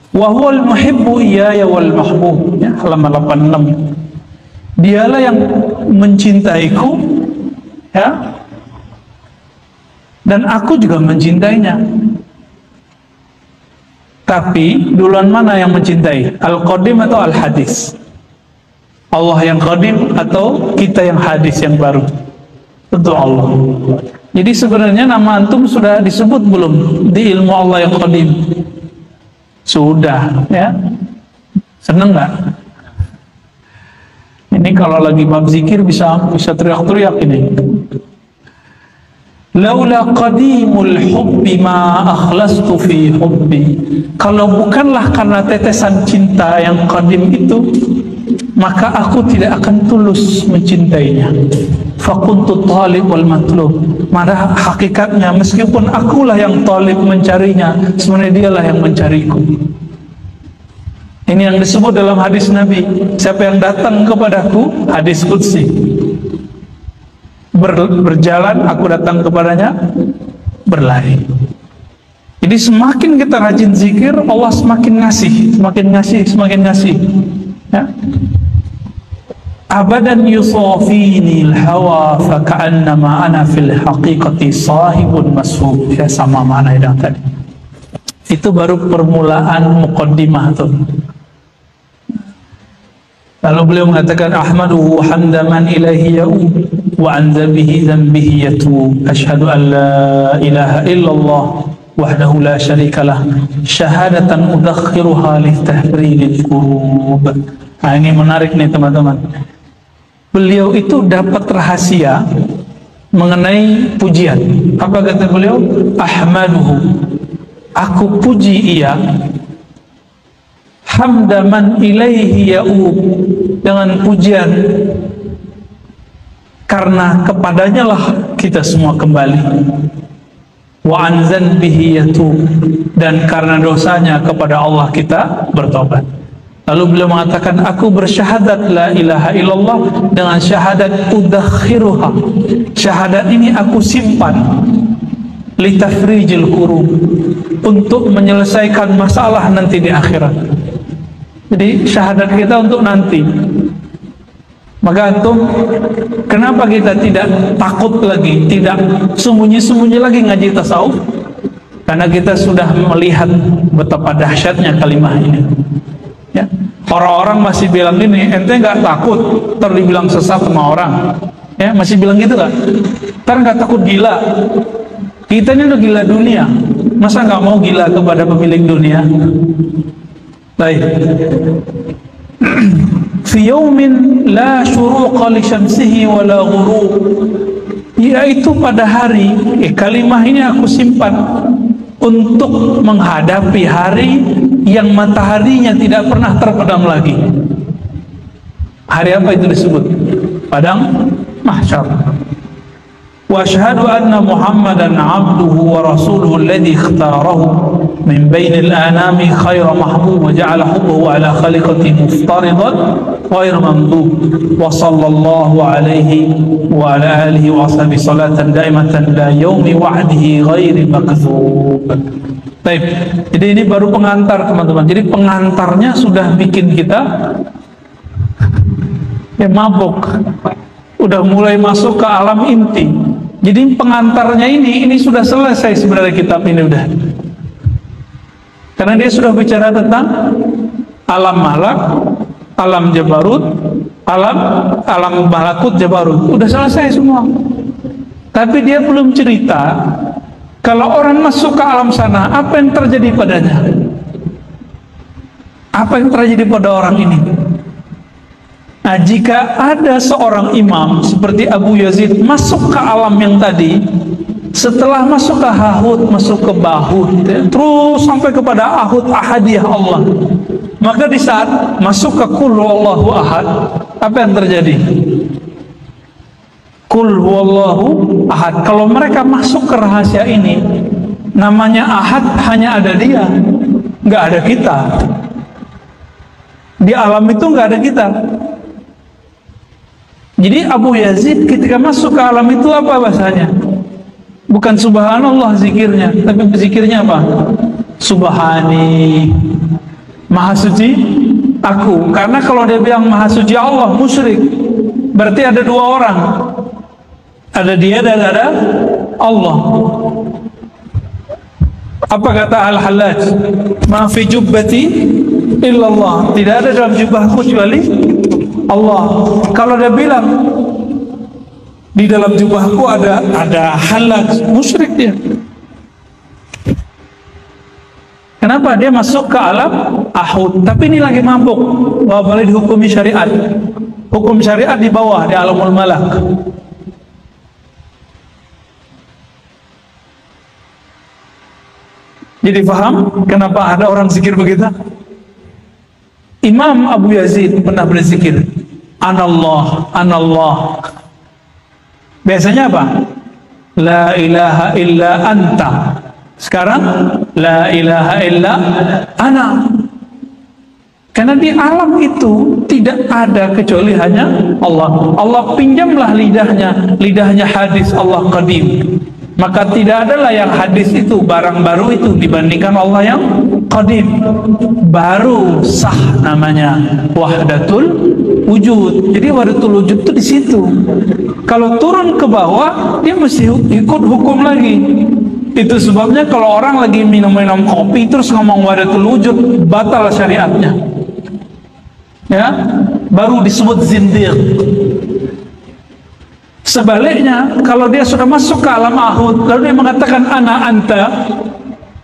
Wa huwal muhibbu iyaya wal mahbub, ya, halaman 86. Dialah yang mencintaiku, ya, dan aku juga mencintainya. Tapi duluan mana yang mencintai? Al-Qadim atau Al-Hadis? Allah yang Qadim atau kita yang hadis yang baru? Tentu Allah. Jadi sebenarnya nama antum sudah disebut belum di ilmu Allah yang Qadim? Sudah, ya. Seneng nggak? Ini kalau lagi bab zikir bisa teriak-teriak ini. Laula qadimul hubbi ma akhlastu fi hubbi. Kalau bukanlah karena tetesan cinta yang qadim itu, maka aku tidak akan tulus mencintainya. Fakuntu talib wal matlub. Maka hakikatnya meskipun akulah yang talib mencarinya, sebenarnya dialah yang mencariku. Ini yang disebut dalam hadis Nabi, siapa yang datang kepadaku, hadis qudsi, berjalan aku datang kepadanya, berlari. Jadi semakin kita rajin zikir, Allah semakin ngasih, semakin ngasih, ya. Abadan yusafini al-hawa fa ka'annama ana fil haqiqati sahibun mashub. Ya, sama makna yang tadi. Itu baru permulaan muqaddimah tuh. Lalu beliau mengatakan ahmaduhu hamdaman ilahi ya'ud wa an dhanbihi yatub. Asyhadu an la ilaha illallah wahdahu la syarikalah syahadatan udakhiruha li tahrilil qulub. Ini menarik nih teman-teman. Beliau itu dapat rahasia mengenai pujian. Apa kata beliau? Ahmaduhu, aku puji ia, hamdaman ilaihi ya'ub, dengan pujian karena kepadanya lah kita semua kembali. Wa an dzanbihi yatub, dan karena dosanya kepada Allah kita bertobat. Lalu beliau mengatakan, aku bersyahadat la ilaha illallah dengan syahadat udakhiruha. Syahadat ini aku simpan litafrijil kurub, untuk menyelesaikan masalah nanti di akhirat. Jadi syahadat kita untuk nanti. Maka antum, kenapa kita tidak takut lagi, tidak sembunyi-sembunyi lagi ngaji tasawuf? Karena kita sudah melihat betapa dahsyatnya kalimat ini. Ya. Orang-orang masih bilang gini, ente nggak takut ntar dibilang sesat sama orang, ya, masih bilang gitu kan? Ntar nggak takut gila? Kita ini udah gila dunia, masa nggak mau gila kepada pemilik dunia? Baik. Fi yaumin la syuruqa li syamsihi wa la ghurub, yaitu pada hari, kalimah ini aku simpan untuk menghadapi hari yang mataharinya tidak pernah terpedam lagi. Hari apa itu disebut? Padang mahsyar. Wa asyhadu anna Muhammadan abduhu wa rasuluhu alladhi ikhtarahu min bainil anami khaira mahbub wa ja'ala hubbahu ala khaliqati muftaridan ghair mamdub wa sallallahu alaihi wa ala alihi wa ashabihi salatan daimatan la yaumi wa'dihi ghairi makdzub. Baik, jadi ini baru pengantar teman-teman. Jadi pengantarnya sudah bikin kita mabuk, udah mulai masuk ke alam inti. Jadi pengantarnya ini sudah selesai sebenarnya kitab ini udah. Karena dia sudah bicara tentang alam malak, alam jabarut, alam malakut jabarut, udah selesai semua. Tapi dia belum cerita kalau orang masuk ke alam sana, apa yang terjadi padanya? Apa yang terjadi pada orang ini? Nah, jika ada seorang imam seperti Abu Yazid masuk ke alam yang tadi, setelah masuk ke Hahut, masuk ke Bahut, terus sampai kepada Ahud, Ahadiyah Allah, maka di saat masuk ke Qul Huwallahu Ahad, apa yang terjadi? Qul Huwallahu Ahad. Kalau mereka masuk ke rahasia ini, namanya Ahad hanya ada dia, nggak ada kita. Di alam itu nggak ada kita. Jadi Abu Yazid ketika masuk ke alam itu apa bahasanya? Bukan subhanallah zikirnya, tapi zikirnya apa? Subhani, maha suci aku. Karena kalau dia bilang maha suci Allah, musyrik. Berarti ada dua orang, ada dia dan ada Allah. Apa kata Al-Hallaj? Ma fi jubbati illallah, tidak ada dalam jubahku kecuali Allah. Kalau dia bilang di dalam jubahku ada Hallaj, musyrik dia. Kenapa? Dia masuk ke alam Ahud, tapi ini lagi mabuk, bahwa boleh dihukumi syariat. Hukum syariat di bawah, di alamul malak. Jadi paham kenapa ada orang zikir begitu? Imam Abu Yazid pernah berzikir, Anallah, Anallah. Biasanya apa? La ilaha illa anta. Sekarang la ilaha illa ana. Karena di alam itu tidak ada kecuali hanya Allah. Allah pinjamlah lidahnya hadis Allah qadim. Maka tidak adalah yang hadis itu barang baru itu dibandingkan Allah yang qadim. Baru sah namanya wahdatul wujud. Jadi wahdatul wujud itu di situ. Kalau turun ke bawah, dia mesti ikut hukum lagi. Itu sebabnya kalau orang lagi minum-minum kopi terus ngomong wahdatul wujud, batal syariatnya. Ya, baru disebut zindiq. Sebaliknya, kalau dia sudah masuk ke alam Ahud, lalu dia mengatakan ana anta,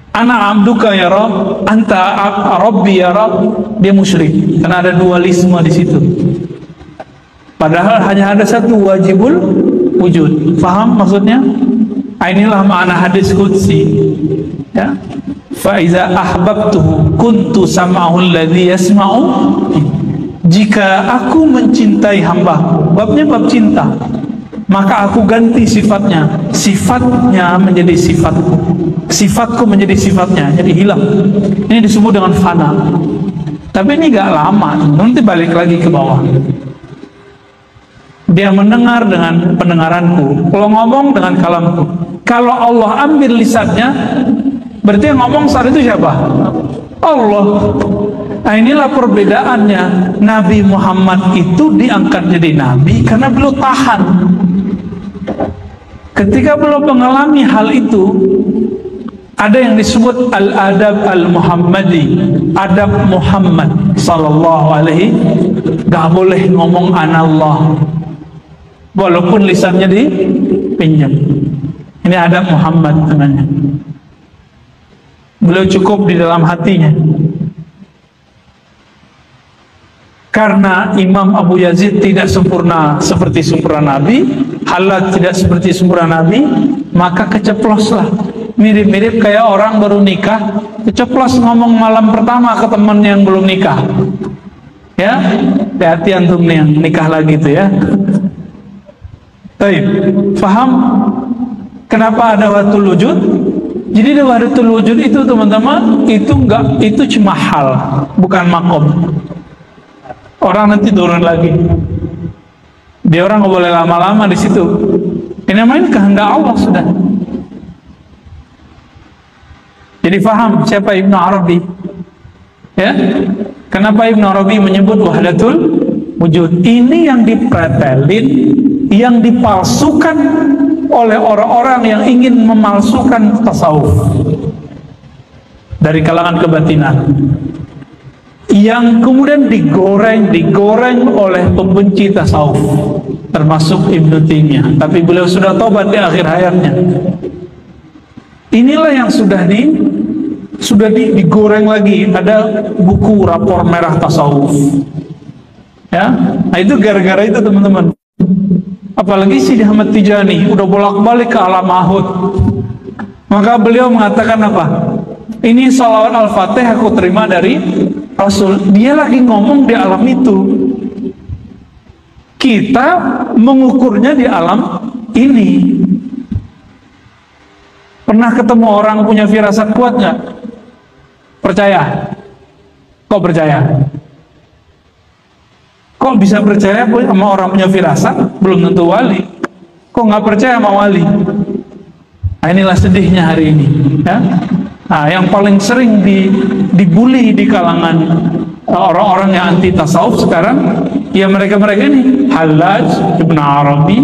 ana abduka ya Rabb, anta rabbi ya Rabb, dia musyrik. Karena ada dualisme di situ. Padahal hanya ada satu wajibul wujud. Faham maksudnya? Inilah makna hadis qudsi. Ya. Fa iza ahbabtuhu kuntu sam'ahu alladhi yasma'u. Jika aku mencintai hamba, babnya bab cinta, maka aku ganti sifatnya. Sifatnya menjadi sifatku, sifatku menjadi sifatnya, jadi hilang. Ini disebut dengan fana. Tapi ini gak lama, nanti balik lagi ke bawah. Dia mendengar dengan pendengaranku, kalau ngomong dengan kalamku. Kalau Allah ambil lisannya, berarti yang ngomong saat itu siapa? Allah. Nah, inilah perbedaannya. Nabi Muhammad itu diangkat jadi nabi karena belum tahan. Ketika belum mengalami hal itu, ada yang disebut al-adab al-Muhammadi, adab Muhammad sallallahu alaihi. Gak boleh ngomong anallah walaupun lisannya dipinjam. Ini adab Muhammad namanya. Beliau cukup di dalam hatinya. Karena Imam Abu Yazid tidak sempurna seperti sempurna Nabi, Hallaj tidak seperti sempurna Nabi, maka keceploslah. Mirip-mirip kayak orang baru nikah, keceplos ngomong malam pertama ke teman yang belum nikah. Ya, hati-hati antum nih yang nikah lagi itu ya. Baik, paham kenapa ada wahdatul wujud? Jadi wahdatul wujud itu teman-teman, itu cuma hal, bukan makom. Orang nanti turun lagi. Dia orang nggak boleh lama-lama di situ. Ini namanya kehendak Allah sudah. Jadi faham siapa Ibnu Arabi? Ya, kenapa Ibnu Arabi menyebut wahdatul wujud? Ini yang dipretelin, yang dipalsukan oleh orang-orang yang ingin memalsukan tasawuf dari kalangan kebatinan. yang kemudian digoreng oleh pembenci tasawuf, termasuk Ibnu Taimiyah. Tapi beliau sudah tobat di akhir hayatnya. Inilah yang sudah digoreng lagi. Ada buku rapor merah tasawuf, ya. Nah, itu gara-gara itu teman-teman. Apalagi Sidi Ahmad Tijani udah bolak-balik ke alam mahud, maka beliau mengatakan apa? Ini sholawat al-fatih aku terima dari Rasul. Dia lagi ngomong di alam itu, kita mengukurnya di alam ini. Pernah ketemu orang punya firasat kuat nggak? Percaya? Kok percaya? Kok bisa percaya sama orang punya firasat? Belum tentu wali. Kok nggak percaya sama wali? Nah, inilah sedihnya hari ini, ya. Nah, yang paling sering dibully di kalangan orang-orang yang anti tasawuf sekarang, ya mereka-mereka ini, Hallaj, Ibn Arabi,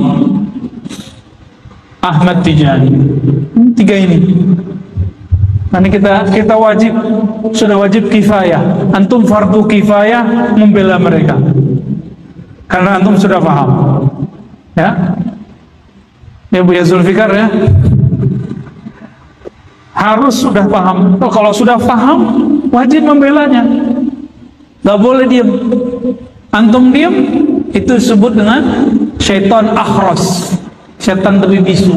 Ahmad Tijani, tiga ini. Nanti kita wajib, sudah wajib kifayah. Antum fardu kifayah membela mereka, karena antum sudah paham, ya. Ya Bu ya Zulfikar, ya. Harus sudah paham. Kalau sudah paham, wajib membelanya. Gak boleh diam. Antum diam, itu disebut dengan syaitan akhras, setan berbisu,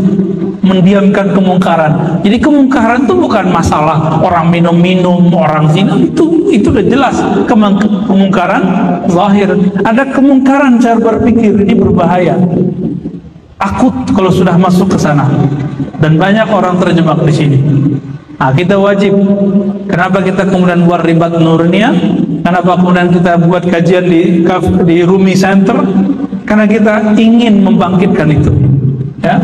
mendiamkan kemungkaran. Jadi kemungkaran itu bukan masalah orang minum-minum, orang zina, itu udah jelas kemungkaran zahir. Ada kemungkaran cara berpikir, ini berbahaya, akut kalau sudah masuk ke sana, dan banyak orang terjebak di sini. Nah, kita wajib. Kenapa kita kemudian buat Ribat Nurnia? Kenapa kemudian kita buat kajian di Rumi Center? Karena kita ingin membangkitkan itu, ya.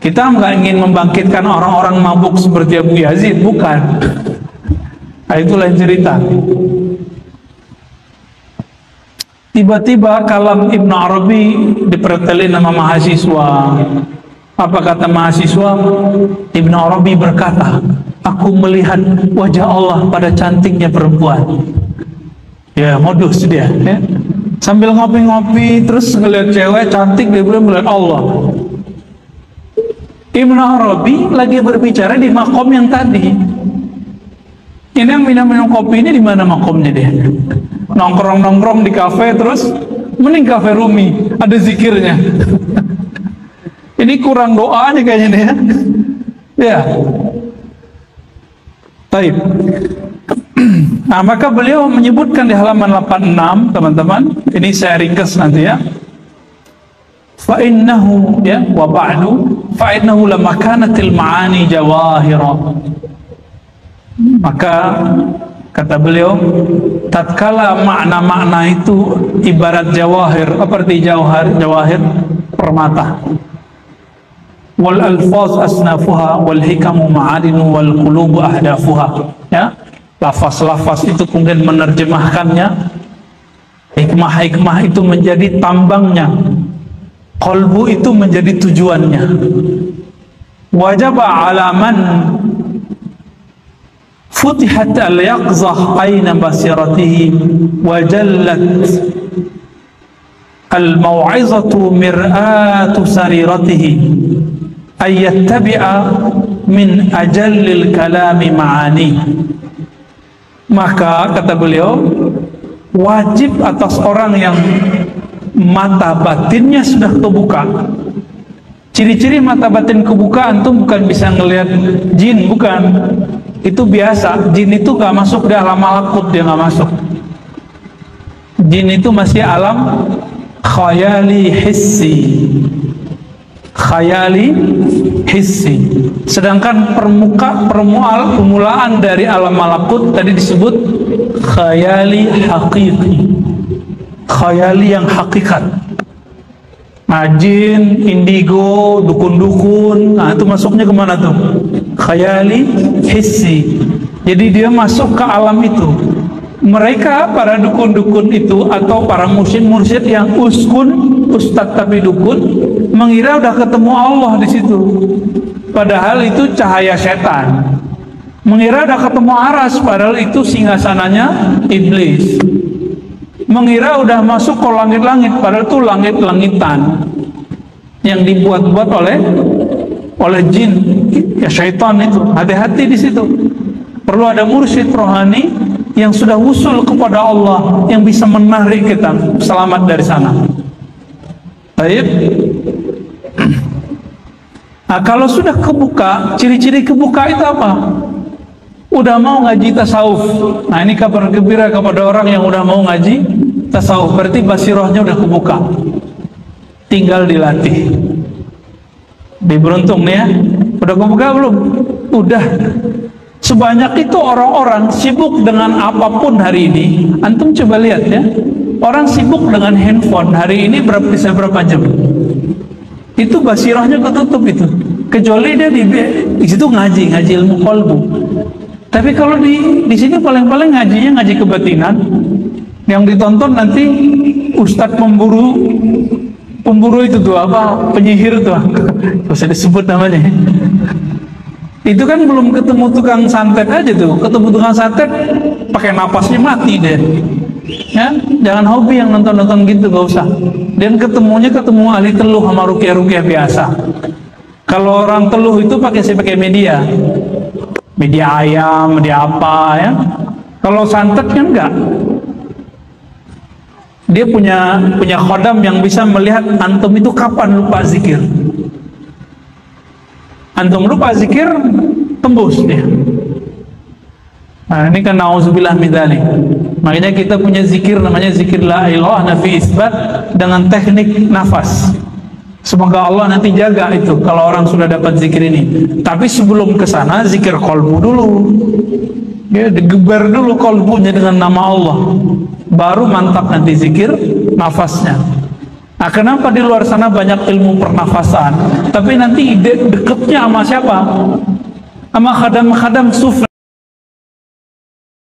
Kita nggak ingin membangkitkan orang-orang mabuk seperti Abu Yazid, bukan. Nah, itu lain cerita. Tiba-tiba kalam Ibnu Arabi dipertelin sama mahasiswa. Apa kata mahasiswa? Ibnu Arabi berkata, aku melihat wajah Allah pada cantiknya perempuan. Ya, modus dia, ya. Sambil ngopi-ngopi terus ngelihat cewek cantik, dia bilang melihat Allah. Ibnu Arabi lagi berbicara di makom yang tadi. Ini yang minum-minum kopi ini di mana makomnya dia? Nongkrong-nongkrong di kafe, terus mending kafe Rumi, ada zikirnya. Ini kurang doanya kayaknya nih, ya. Ya. Taib. Nah, maka beliau menyebutkan di halaman 86, teman-teman. Ini saya ringkas nanti, ya. Fa innahu, ya, wa ba'du, fa innahu lamma kanatil ma'ani jawahira. Maka kata beliau, tatkala makna-makna itu ibarat jawahir, seperti jawahir permata. Wal alfaz asnafuha wal hikamu ma'adinu wal qulubu ahdafuha, ya. Lafaz-lafaz itu kemudian menerjemahkannya, hikmah-hikmah itu menjadi tambangnya, qalbu itu menjadi tujuannya. Wajaba alaman futihat al-yaqzah aina basiratihi wajallat al-maw'izatu mir'atu sariratihi ayyattabi'a min ajallil kalami ma'ani. Maka kata beliau, wajib atas orang yang mata batinnya sudah terbuka. Ciri-ciri mata batin kebuka, antum bukan bisa ngelihat jin, bukan. Itu biasa. Jin itu gak masuk di alam malakut, dia gak masuk. Jin itu masih alam khayali hissi. Khayali hissi. Sedangkan permulaan dari alam malakut tadi disebut khayali haqiqi, khayali yang hakikat. Nah, jin, indigo, dukun-dukun, nah itu masuknya kemana tuh? Khayali hissi. Jadi dia masuk ke alam itu. Mereka, para dukun-dukun itu atau para mursyid-mursyid yang ustadz tapi dukun, mengira udah ketemu Allah di situ. Padahal itu cahaya setan. Mengira udah ketemu aras, padahal itu singgasananya iblis. Mengira udah masuk ke langit-langit, padahal itu langit-langitan yang dibuat-buat oleh jin, ya syaitan itu. Hati-hati di situ. Perlu ada mursyid rohani yang sudah usul kepada Allah, yang bisa menarik kita selamat dari sana. Baik. Nah, kalau sudah kebuka, ciri-ciri kebuka itu apa? Udah mau ngaji tasawuf. Nah, ini kabar gembira kepada orang yang udah mau ngaji tasawuf, berarti basirohnya udah kebuka, tinggal dilatih. Diberuntung nih ya. Udah kebuka belum? Udah. Sebanyak itu orang-orang sibuk dengan apapun hari ini. Antum coba lihat ya, orang sibuk dengan handphone hari ini bisa berapa jam? Itu basirahnya ketutup itu. Kecuali dia di situ ngaji ilmu qalbu. Tapi kalau di sini paling-paling ngajinya ngaji kebatinan. Yang ditonton nanti ustadz pemburu itu tuh apa, penyihir tuh, gak usah disebut namanya. Itu kan belum ketemu tukang santet aja tuh, ketemu tukang santet pakai napasnya mati deh. Ya, jangan hobi yang nonton-nonton gitu, gak usah. Dan ketemu ahli teluh sama ruqyah-ruqyah biasa. Kalau orang teluh itu pakai media ayam, media apa ya. Kalau santet kan enggak. Dia punya khodam yang bisa melihat antum itu kapan lupa zikir. Antum lupa zikir, tembus dia. Nah, ini kan nauzubillah min dzalik. Makanya kita punya zikir namanya zikir la ilaha nafi isbat dengan teknik nafas. Semoga Allah nanti jaga itu kalau orang sudah dapat zikir ini. Tapi sebelum ke sana zikir qalbu dulu. Ya, digeber dulu qalbunya dengan nama Allah. Baru mantap nanti zikir nafasnya. Nah, kenapa di luar sana banyak ilmu pernafasan, tapi nanti deketnya sama siapa? Sama khadam-khadam sufi.